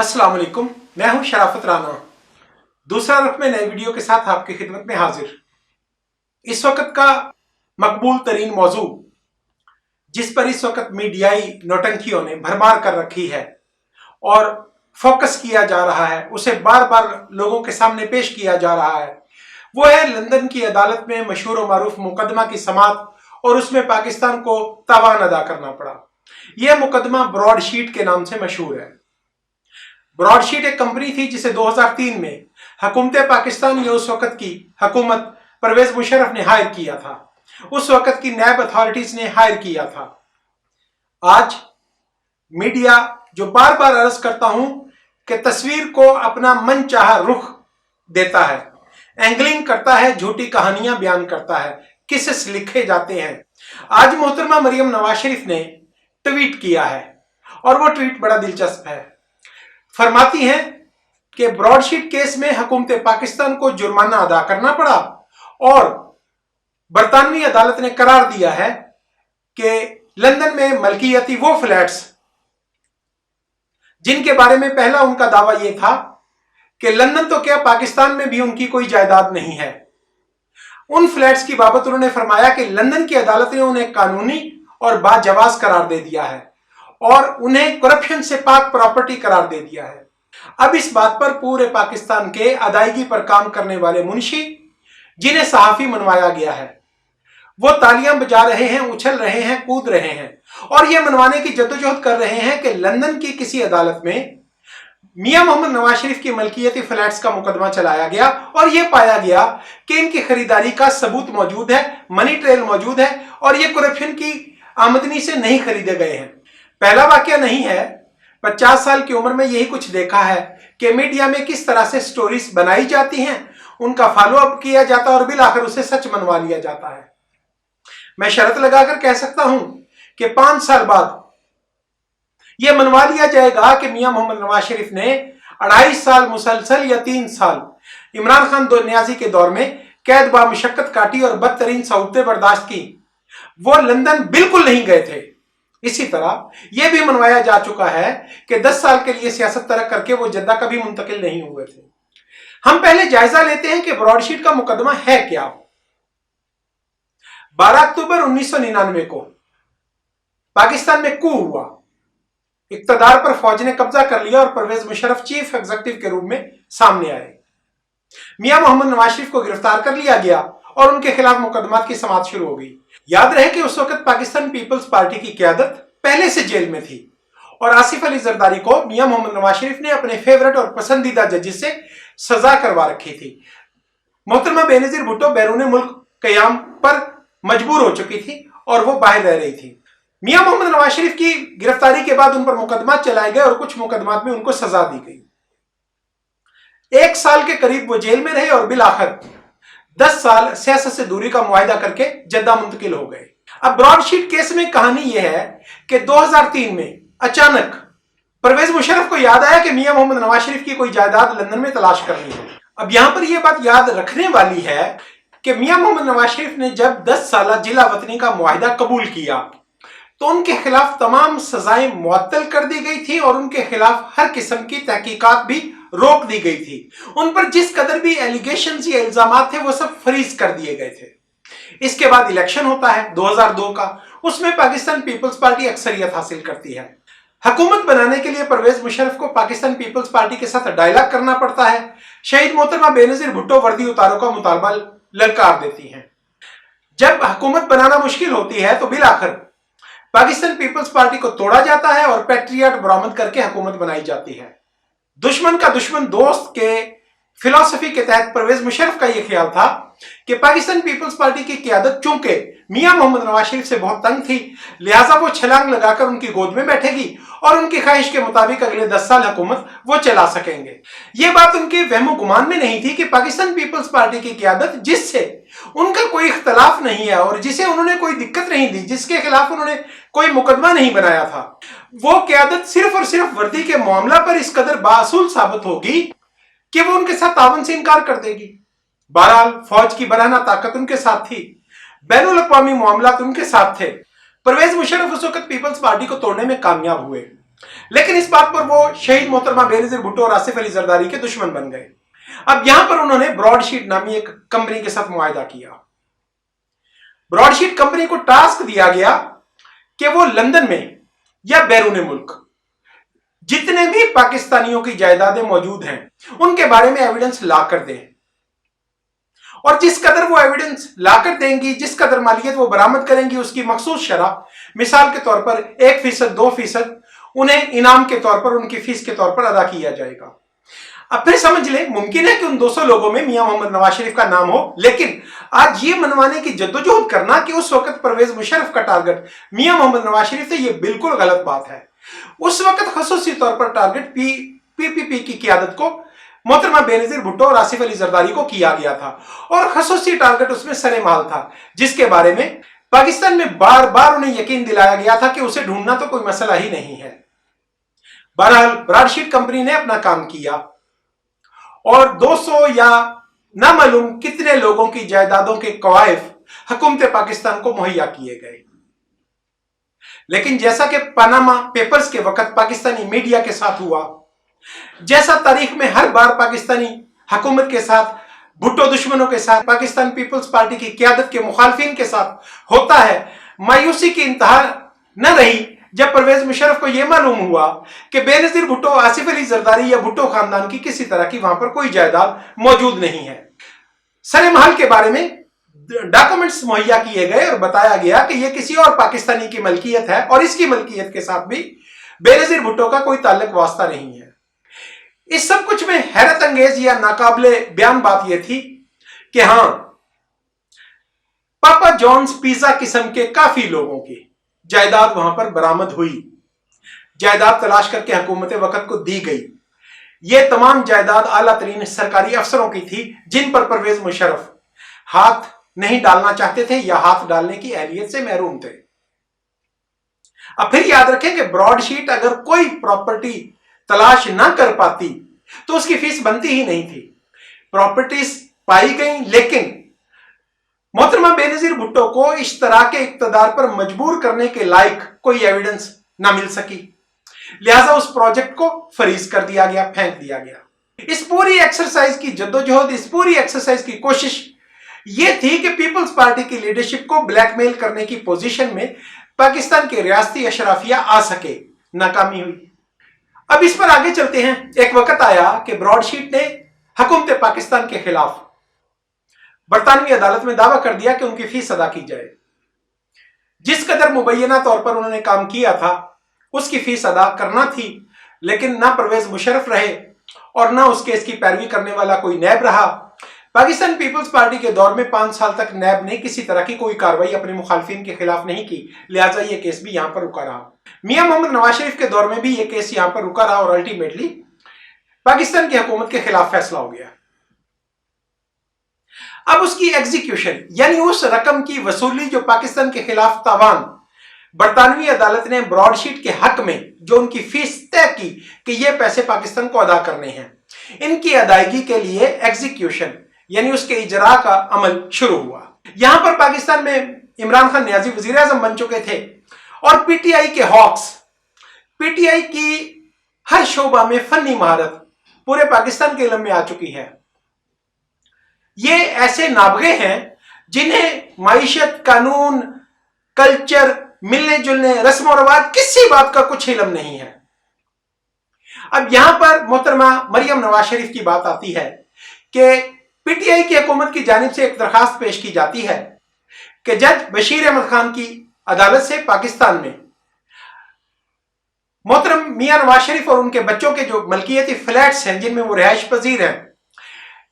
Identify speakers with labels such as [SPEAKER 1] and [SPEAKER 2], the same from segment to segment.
[SPEAKER 1] अस्सलाम वालेकुम, मैं हूं शराफत राना। दूसरा रुख में नए वीडियो के साथ आपकी खिदमत में हाजिर। इस वक्त का मकबूल तरीन मौजू जिस पर इस वक्त मीडियाई नौटंकियों ने भरमार कर रखी है और फोकस किया जा रहा है, उसे बार बार लोगों के सामने पेश किया जा रहा है, वो है लंदन की अदालत में मशहूर व मारूफ मुकदमा की समाअत और उसमें पाकिस्तान को तावान अदा करना पड़ा। यह मुकदमा ब्रॉडशीट के नाम से मशहूर है। ब्रॉडशीट एक कंपनी थी जिसे 2003 में हुकूमत पाकिस्तान या उस वक्त की हुकूमत परवेज मुशर्रफ ने हायर किया था। उस वक्त की नैब अथॉरिटीज ने हायर किया था। आज मीडिया जो बार बार अर्ज करता हूं कि तस्वीर को अपना मनचाहा रुख देता है, एंगलिंग करता है, झूठी कहानियां बयान करता है, किस्से लिखे जाते हैं। आज मोहतरमा मरियम नवाज शरीफ ने ट्वीट किया है और वो ट्वीट बड़ा दिलचस्प है। फरमाती हैं कि ब्रॉडशीट केस में हुकूमत पाकिस्तान को जुर्माना अदा करना पड़ा और बरतानवी अदालत ने करार दिया है कि लंदन में मलकियती वो फ्लैट्स जिनके बारे में पहला उनका दावा यह था कि लंदन तो क्या पाकिस्तान में भी उनकी कोई जायदाद नहीं है, उन फ्लैट्स की बाबत उन्होंने फरमाया कि लंदन की अदालत ने उन्हें कानूनी और बाजवाज करार दे दिया है और उन्हें करप्शन से पाक प्रॉपर्टी करार दे दिया है। अब इस बात पर पूरे पाकिस्तान के अदायगी पर काम करने वाले मुंशी, जिन्हें सहाफी मनवाया गया है, वो तालियां बजा रहे हैं, उछल रहे हैं, कूद रहे हैं और ये मनवाने की जद्दोजहद कर रहे हैं कि लंदन की किसी अदालत में मियां मोहम्मद नवाज शरीफ की मलकियती फ्लैट्स का मुकदमा चलाया गया और यह पाया गया कि इनकी खरीदारी का सबूत मौजूद है, मनी ट्रेल मौजूद है और ये करप्शन की आमदनी से नहीं खरीदे गए हैं। पहला वाकया नहीं है, 50 साल की उम्र में यही कुछ देखा है कि मीडिया में किस तरह से स्टोरीज बनाई जाती हैं, उनका फॉलो अप किया जाता है और बिल आखिर उसे सच मनवा लिया जाता है। मैं शर्त लगाकर कह सकता हूं कि 5 साल बाद यह मनवा लिया जाएगा कि मियां मोहम्मद नवाज शरीफ ने 2.5 साल मुसलसल या 3 साल इमरान खान दो न्याजी के दौर में कैद बामुशक्कत काटी और बदतरीन सहूलतें बर्दाश्त की। वो लंदन बिल्कुल नहीं गए थे। इसी तरह यह भी मनवाया जा चुका है कि 10 साल के लिए सियासत तरक करके वो जद्दा कभी मुंतकिल नहीं हुए थे। हम पहले जायजा लेते हैं कि ब्रॉडशीट का मुकदमा है क्या। 12 अक्टूबर 1999 को पाकिस्तान में कू हुआ, इक्तदार पर फौज ने कब्जा कर लिया और परवेज मुशर्रफ चीफ एग्जीक्यूटिव के रूप में सामने आए। मियां मोहम्मद नवाज शरीफ को गिरफ्तार कर लिया गया और उनके खिलाफ मुकदमात की समाअत शुरू हो गई। याद रहे कि उस वक्त पाकिस्तान पीपल्स पार्टी की क़यादत पहले से जेल में थी और आसिफ अली जरदारी को मियां मोहम्मद नवाज शरीफ ने अपने फेवरेट और पसंदीदा जजेस से सजा करवा रखी थी। मोहतरमा बेनजीर भुट्टो बैरून मुल्क कयाम पर मजबूर हो चुकी थी और वो बाहर रह रही थी। मियां मोहम्मद नवाज शरीफ की गिरफ्तारी के बाद उन पर मुकदमा चलाए गए और कुछ मुकदमात में उनको सजा दी गई। 1 साल के करीब वो जेल में रहे और बिल आखिर 10 साल सियासत से दूरी का मुआहिदा करके जद्दा मुंतकिल हो गए। अब ब्रॉडशीट केस में कहानी यह है कि 2003 में अचानक परवेज मुशर्रफ को याद आया कि मियां मोहम्मद नवाज शरीफ की कोई जायदाद लंदन में तलाश करनी है। अब यहां पर यह बात याद रखने वाली है कि मियां मोहम्मद नवाज शरीफ ने जब 10 साल जिला वतनी का मुआहिदा कबूल किया तो उनके खिलाफ तमाम सजाएं मुअत्तल कर दी गई थी और उनके खिलाफ हर किस्म की तहकीकात भी रोक दी गई थी। उन पर जिस कदर भी एलिगेशंस या इल्जामात थे वो सब फ्रीज कर दिए गए थे। इसके बाद इलेक्शन होता है 2002 का, उसमें पाकिस्तान पीपल्स पार्टी अक्सरियत हासिल करती है। हुकूमत बनाने के लिए परवेज मुशर्रफ को पाकिस्तान पीपल्स पार्टी के साथ डायलॉग करना पड़ता है। शहीद मोहतरमा बेनजीर भुट्टो वर्दी उतारो का मुतालबा ललकार देती हैं। जब हुकूमत बनाना मुश्किल होती है तो बिल आखिर पाकिस्तान पीपल्स पार्टी को तोड़ा जाता है और पैट्रियट बरामद करके हुकूमत बनाई जाती है। दुश्मन का दुश्मन दोस्त के फिलॉसफी के तहत परवेज मुशर्रफ का यह ख्याल था कि पाकिस्तान पीपल्स पार्टी की क़यादत चूंकि मियां मोहम्मद नवाज शरीफ से बहुत तंग थी, लिहाजा वो छलांग लगाकर उनकी गोद में बैठेगी और उनकी ख्वाहिश के मुताबिक अगले 10 साल हुकूमत वो चला सकेंगे। ये बात उनके वहमो गुमान में नहीं थी कि पाकिस्तान पीपल्स पार्टी की क़यादत, जिससे उनका कोई इख्तलाफ नहीं है और जिसे उन्होंने कोई दिक्कत नहीं दी, जिसके खिलाफ उन्होंने कोई मुकदमा नहीं बनाया था, वो क़यादत सिर्फ और सिर्फ वर्दी के मामला पर इस कदर बाअसूल साबित होगी कि वो उनके साथ तावन से इनकार कर देगी। बहरहाल फौज की बराना ताकत उनके साथ थी, बैनुल अक़वामी मामलात उनके साथ थे। परवेज मुशर्रफ उस वक्त पीपल्स पार्टी को तोड़ने में कामयाब हुए लेकिन इस बात पर वो शहीद मोहतरमा बेनजीर भुट्टो और आसिफ अली जरदारी के दुश्मन बन गए। अब यहां पर उन्होंने ब्रॉडशीट नामी एक कंपनी के साथ मुआहदा किया। ब्रॉडशीट कंपनी को टास्क दिया गया कि वो लंदन में या बैरून मुल्क जितने भी पाकिस्तानियों की जायदादें मौजूद हैं उनके बारे में एविडेंस ला कर दें, और जिस कदर वो एविडेंस लाकर देंगी, जिस कदर मालियत वो बरामद करेंगी, उसकी मखसूस शरह, मिसाल के तौर पर 1% 2% उन्हें इनाम के तौर पर, उनकी फीस के तौर पर अदा किया जाएगा। अब फिर समझ लें, मुमकिन है कि उन 200 लोगों में मियां मोहम्मद नवाज शरीफ का नाम हो, लेकिन आज ये मनवाने की जद्दोजहद करना कि उस वक्त परवेज मुशर्रफ का टारगेट मियां मोहम्मद नवाज शरीफ थे, ये बिल्कुल गलत बात है। उस वक्त खसूसी तौर पर टारगेट पीपीपी की क़यादत को मोहतरमा बेनजीर भुट्टो और आसिफ अली जरदारी को किया गया था, और खसूसी टारगेट उसमें सरेमाल था, जिसके बारे में पाकिस्तान में बार बार उन्हें यकीन दिलाया गया था कि उसे ढूंढना तो कोई मसला ही नहीं है। बहरहाल ब्रॉडशीट कंपनी ने अपना काम किया और 200 या ना मालूम कितने लोगों की जायदादों के कवायफ हुकूमत पाकिस्तान को मुहैया किए गए। लेकिन जैसा कि पनामा पेपर्स के वक्त पाकिस्तानी मीडिया के साथ हुआ, जैसा तारीख में हर बार पाकिस्तानी हुकूमत के साथ, भुट्टो दुश्मनों के साथ, पाकिस्तान पीपल्स पार्टी की क़यादत के मुखालफिन के साथ होता है, मायूसी की इंतहा न रही जब परवेज मुशर्रफ को यह मालूम हुआ कि बेनजीर भुट्टो, आसिफ अली जरदारी या भुट्टो खानदान की किसी तरह की वहां पर कोई जायदाद मौजूद नहीं है। सरे महल के बारे में डॉक्यूमेंट्स मुहैया किए गए और बताया गया कि यह किसी और पाकिस्तानी की मलकियत है और इसकी मलकियत के साथ भी बेनजीर भुट्टो का कोई ताल्लुक वास्ता नहीं है। इस सब कुछ में हैरत अंगेज या नाकाबिले बयान बात यह थी कि हां, पापा जॉन्स पिज्जा किस्म के काफी लोगों की जायदाद वहां पर बरामद हुई। जायदाद तलाश करके हुकूमत वक्त को दी गई। यह तमाम जायदाद आला तरीन सरकारी अफसरों की थी जिन पर परवेज मुशर्रफ हाथ नहीं डालना चाहते थे या हाथ डालने की अहलियत से महरूम थे। अब फिर याद रखें कि ब्रॉडशीट अगर कोई प्रॉपर्टी तलाश ना कर पाती तो उसकी फीस बनती ही नहीं थी। प्रॉपर्टीज पाई गई, लेकिन मोहतरमा बेनजीर भुट्टो को इस तरह के इक्तदार पर मजबूर करने के लायक कोई एविडेंस ना मिल सकी, लिहाजा उस प्रोजेक्ट को फरीज कर दिया गया, फेंक दिया गया। इस पूरी एक्सरसाइज की जद्दोजहद, इस पूरी एक्सरसाइज की कोशिश यह थी कि पीपल्स पार्टी की लीडरशिप को ब्लैकमेल करने की पोजीशन में पाकिस्तान के रियासती अशराफिया आ सके। नाकामी हुई। अब इस पर आगे चलते हैं। एक वक्त आया कि ब्रॉडशीट ने हुकूमत पाकिस्तान के खिलाफ बरतानवी अदालत में दावा कर दिया कि उनकी फीस अदा की जाए। जिस कदर मुबैना तौर पर उन्होंने काम किया था उसकी फीस अदा करना थी, लेकिन ना परवेज मुशर्रफ रहे और ना उस केस की पैरवी करने वाला कोई नैब रहा। पाकिस्तान पीपल्स पार्टी के दौर में 5 साल तक नैब ने किसी तरह की कोई कार्रवाई अपने मुखालफिन के खिलाफ नहीं की, लिहाजा यह केस भी यहां पर रुका रहा। मियां मोहम्मद नवाज शरीफ के दौर में भी यह केस यहां पर रुका रहा और अल्टीमेटली पाकिस्तान की हुकूमत के खिलाफ फैसला हो गया। अब उसकी एग्जीक्यूशन यानी उस रकम की वसूली जो पाकिस्तान के खिलाफ तावान बरतानवी अदालत ने ब्रॉडशीट के हक में जो उनकी फीस तय की कि ये पैसे पाकिस्तान को अदा करने हैं, इनकी अदायगी के लिए एग्जीक्यूशन यानी उसके इजरा का अमल शुरू हुआ। यहां पर पाकिस्तान में इमरान खान नियाजी वजीर आजम बन चुके थे और पीटीआई के हॉक्स, पीटीआई की हर शोबा में फनी महारत पूरे पाकिस्तान के इल्म में आ चुकी है। ये ऐसे नाबगे हैं जिन्हें माइशत, कानून, कल्चर, मिलने जुलने, रस्म और रवाज, किसी बात का कुछ इल्म नहीं है। अब यहां पर मोहतरमा मरियम नवाज शरीफ की बात आती है कि पीटीआई की हुकूमत की जानिब से एक दरखास्त पेश की जाती है कि जज बशीर अहमद खान की अदालत से पाकिस्तान में मोहतरम मियां नवाज शरीफ और उनके बच्चों के जो मलकियती फ्लैट्स हैं जिनमें वो रिहाइश पजीर हैं,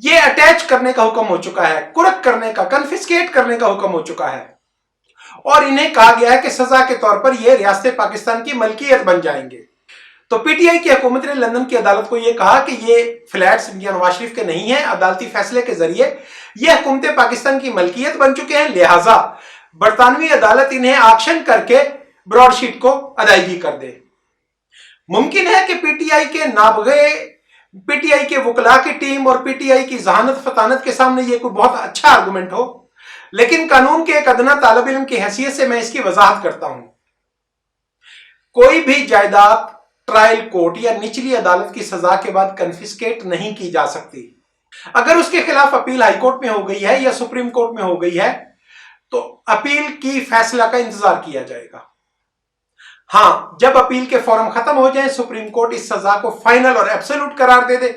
[SPEAKER 1] ये अटैच करने का हुक्म हो चुका है, कुर्क करने का, कन्फिस्केट करने का हुक्म हो चुका है और इन्हें कहा गया है कि सजा के तौर पर ये रियासत पाकिस्तान की मलकियत बन जाएंगे। तो पीटीआई की हुकूमत ने लंदन की अदालत को यह कहा कि ये फ्लैट्स मियां नवाज शरीफ के नहीं है, अदालती फैसले के जरिए ये हुकूमत पाकिस्तान की मलकियत बन चुके हैं, लिहाजा बरतानवी अदालत इन्हें ऑक्शन करके ब्रॉडशीट को अदायगी कर दे। मुमकिन है कि पीटीआई के नाबगे, पीटीआई के वकला की टीम और पीटीआई की जहानत फतानत के सामने यह कोई बहुत अच्छा आर्गुमेंट हो, लेकिन कानून के एक अदना तालिब इल्म की हैसियत से मैं इसकी वजाहत करता हूं। कोई भी जायदाद ट्रायल कोर्ट या निचली अदालत की सजा के बाद कन्फिस्केट नहीं की जा सकती। अगर उसके खिलाफ अपील हाईकोर्ट में हो गई है या सुप्रीम कोर्ट में हो गई है तो अपील की फैसला का इंतजार किया जाएगा। हां, जब अपील के फॉर्म खत्म हो जाए, सुप्रीम कोर्ट इस सजा को फाइनल और एब्सोल्यूट करार दे दे,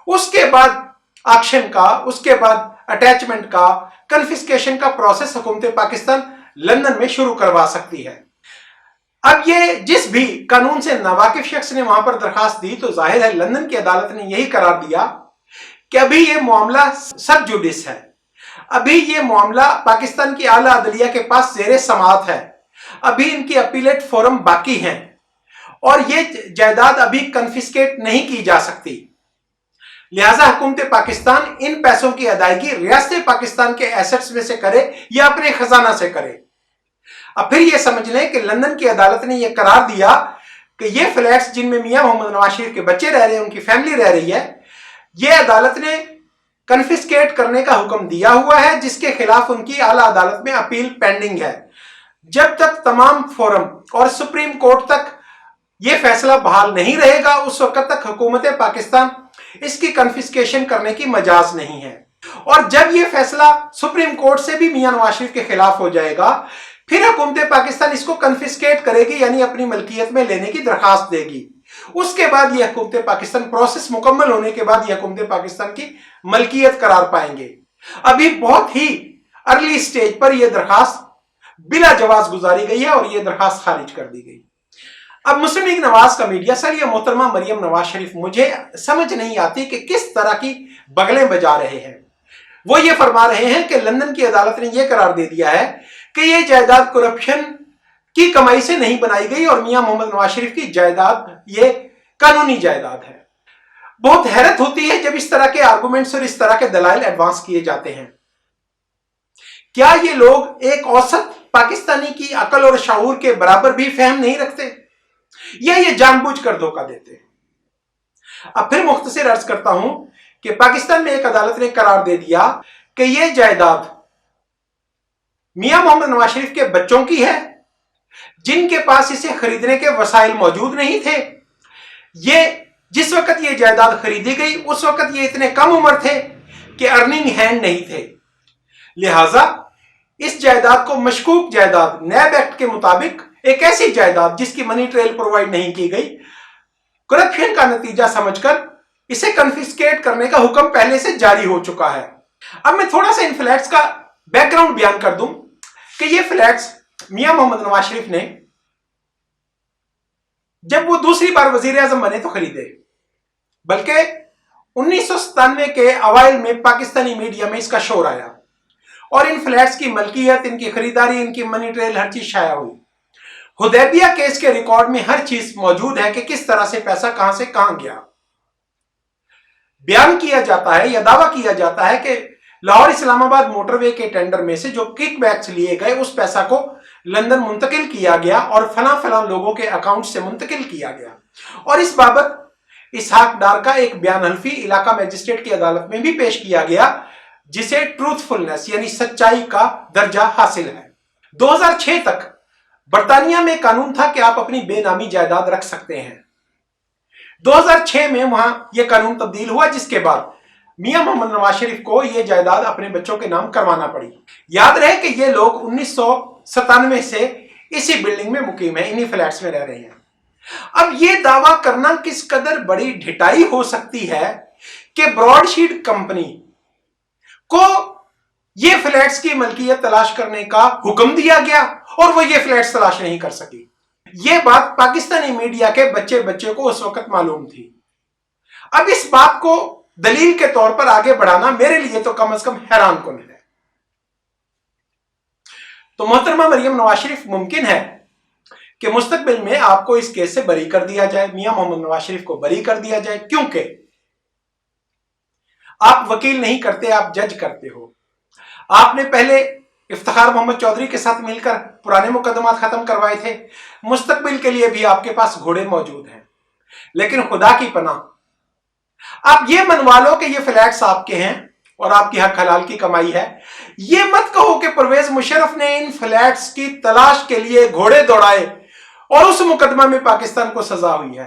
[SPEAKER 1] उसके बाद एक्शन का, उसके बाद अटैचमेंट का, कन्फिस्केशन का प्रोसेस हुकूमत पाकिस्तान लंदन में शुरू करवा सकती है। अब ये जिस भी कानून से नावाकिफ शख्स ने वहां पर दरखास्त दी तो जाहिर है लंदन की अदालत ने यही करार दिया कि अभी ये मामला सब जुडिस है, अभी ये मामला पाकिस्तान की आला अदलिया के पास ज़ेरे समाअत है, अभी इनकी अपीलेट फोरम बाकी हैं और ये जायदाद अभी कन्फिस्केट नहीं की जा सकती। लिहाजा हुकूमत पाकिस्तान इन पैसों की अदायगी रियासत पाकिस्तान के एसेट्स में से करे या अपने खजाना से करे। अब फिर ये समझ लें कि लंदन की अदालत ने यह करार दिया कि ये फ्लैट्स जिनमें मियां मोहम्मद नवाज शरीफ के बच्चे रह रहे हैं, उनकी फैमिली रह रही है, ये अदालत ने कन्फिस्केट करने का हुक्म दिया हुआ है, जिसके खिलाफ उनकी आला अदालत में अपील पेंडिंग है। जब तक तमाम फोरम और सुप्रीम कोर्ट तक ये फैसला बहाल नहीं रहेगा, उस वक्त तक हुकूमत पाकिस्तान इसकी कन्फिस्केशन करने की मजाज नहीं है। और जब ये फैसला सुप्रीम कोर्ट से भी मियां नवाज शरीफ के खिलाफ हो जाएगा, फिर हुकूमत पाकिस्तान इसको कन्फिस्केट करेगी, यानी अपनी मलकियत में लेने की दरखास्त देगी। उसके बाद यह हुकूमत पाकिस्तान, प्रोसेस मुकम्मल होने के बाद यह हुकूमत पाकिस्तान की मलकियत करार पाएंगे। अभी बहुत ही अर्ली स्टेज पर यह दरखास्त बिला जवाज गुजारी गई है और यह दरखास्त खारिज कर दी गई। अब मुस्लिम लीग नवाज का मीडिया, सर ये मोहतरमा मरियम नवाज शरीफ, मुझे समझ नहीं आती कि किस तरह की बगलें बजा रहे हैं। वो ये फरमा रहे हैं कि लंदन की अदालत ने यह करार दे दिया है कि यह जायदाद करप्शन की कमाई से नहीं बनाई गई और मियां मोहम्मद नवाज शरीफ की जायदाद ये कानूनी जायदाद है। बहुत हैरत होती है जब इस तरह के आर्गुमेंट्स और इस तरह के दलाइल एडवांस किए जाते हैं। क्या ये लोग एक औसत पाकिस्तानी की अकल और शऊर के बराबर भी फहम नहीं रखते या ये जानबूझकर धोखा देते? अब फिर मुख्तसर अर्ज करता हूं कि पाकिस्तान में एक अदालत ने करार दे दिया कि यह जायदाद मियां मोहम्मद नवाज शरीफ के बच्चों की है, जिनके पास इसे खरीदने के वसाइल मौजूद नहीं थे। ये जिस वक्त ये जायदाद खरीदी गई उस वक्त ये इतने कम उम्र थे कि अर्निंग हैंड नहीं थे। लिहाजा इस जायदाद को मशकूक जायदाद, नैब एक्ट के मुताबिक एक ऐसी जायदाद जिसकी मनी ट्रेल प्रोवाइड नहीं की गई, करप्शन का नतीजा समझकर इसे कन्फिस्केट करने का हुक्म पहले से जारी हो चुका है। अब मैं थोड़ा सा इन फ्लैट्स का बैकग्राउंड बयान कर दूं कि ये फ्लैट्स मियां मोहम्मद नवाज शरीफ ने जब वो दूसरी बार वजीर आजम बने तो खरीदे, बल्कि 1997 के अवाइल में पाकिस्तानी मीडिया में इसका शोर आया और इन फ्लैट्स की मलकियत, इनकी खरीदारी, इनकी मनी ट्रेल, हर चीज शाया हुई। हुदैबिया केस के रिकॉर्ड में हर चीज मौजूद है कि किस तरह से पैसा कहां से कहां गया। बयान किया जाता है या दावा किया जाता है कि लाहौर इस्लामाबाद मोटरवे के टेंडर में से जो किकबैक्स लिए गए उस पैसा को लंदन मुंतकिल किया गया और फलां लोगों के अकाउंट से मुंतकिल किया गया। और इस बाबत इसहाक डार का एक बयान हल्फी इलाका मजिस्ट्रेट की अदालत में भी पेश किया गया, जिसे ट्रूथफुलनेस यानी सच्चाई का दर्जा हासिल है। 2006 तक बर्तानिया में कानून था कि आप अपनी बेनामी जायदाद रख सकते हैं। 2006 में वहां यह कानून तब्दील हुआ, जिसके बाद मियां मोहम्मद नवाज शरीफ को यह जायदाद अपने बच्चों के नाम करवाना पड़ी। याद रहे कि ये लोग 1997 से इसी बिल्डिंग में मुकीम है, इन्हीं फ्लैट्स में रह रहे हैं। अब यह दावा करना किस कदर बड़ी ढिठाई हो सकती है कि ब्रॉडशीट कंपनी को ये फ्लैट्स की मलकियत तलाश करने का हुक्म दिया गया और वो ये फ्लैट्स तलाश नहीं कर सकी। ये बात पाकिस्तानी मीडिया के बच्चे को उस वक्त मालूम थी। अब इस बात को दलील के तौर पर आगे बढ़ाना मेरे लिए तो कम से कम हैरानकुन है। तो मोहतरमा मरियम नवाज शरीफ, मुमकिन है कि मुस्तकबिल में आपको इस केस से बरी कर दिया जाए, मियां मोहम्मद नवाज शरीफ को बरी कर दिया जाए, क्योंकि आप वकील नहीं करते, आप जज करते हो। आपने पहले इफ्तिखार मोहम्मद चौधरी के साथ मिलकर पुराने मुकदमात खत्म करवाए थे, मुस्तकबिल के लिए भी आपके पास घोड़े मौजूद हैं। लेकिन खुदा की पनाह, आप ये मनवा लो कि ये फ्लैट्स आपके हैं और आपकी हक हलाल की कमाई है। ये मत कहो कि परवेज मुशर्रफ ने इन फ्लैट्स की तलाश के लिए घोड़े दौड़ाए और उस मुकदमा में पाकिस्तान को सजा हुई है।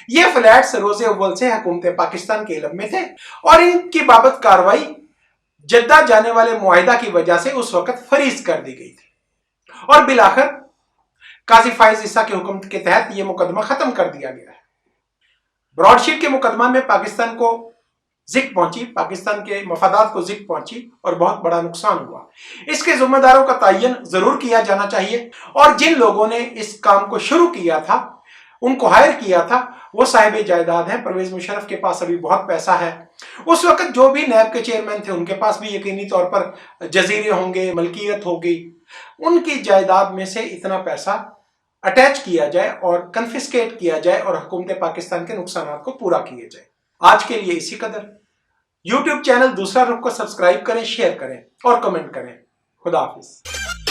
[SPEAKER 1] ये फ्लैट्स रोज़े अव्वल से हुकूमत पाकिस्तान के इल्म में थे और इनकी बाबत कार्रवाई जद्दा जाने वाले मुआहिदा की वजह से उस वक्त फरीज कर दी गई थी और बिलाखिर काजी फाइज ईसा के हुक्म के तहत यह मुकदमा खत्म कर दिया गया है। ब्रॉडशीट के मुकदमा में पाकिस्तान को जिक पहुंची, पाकिस्तान के मफादात को जिक पहुंची और बहुत बड़ा नुकसान हुआ। इसके जिम्मेदारों का तयन जरूर किया जाना चाहिए और जिन लोगों ने इस काम को शुरू किया था, उनको हायर किया था, वो साहिब जायदाद हैं। परवेज मुशर्रफ के पास अभी बहुत पैसा है। उस वक्त जो भी नैब के चेयरमैन थे उनके पास भी यकीनी तौर पर जजीरे होंगे, मलकियत होगी। उनकी जायदाद में से इतना पैसा अटैच किया जाए और कन्फिस्केट किया जाए और हुकूमत पाकिस्तान के नुकसान को पूरा किया जाए। आज के लिए इसी कदर। यूट्यूब चैनल दूसरा रुख को सब्सक्राइब करें, शेयर करें और कमेंट करें। खुदा हाफिज।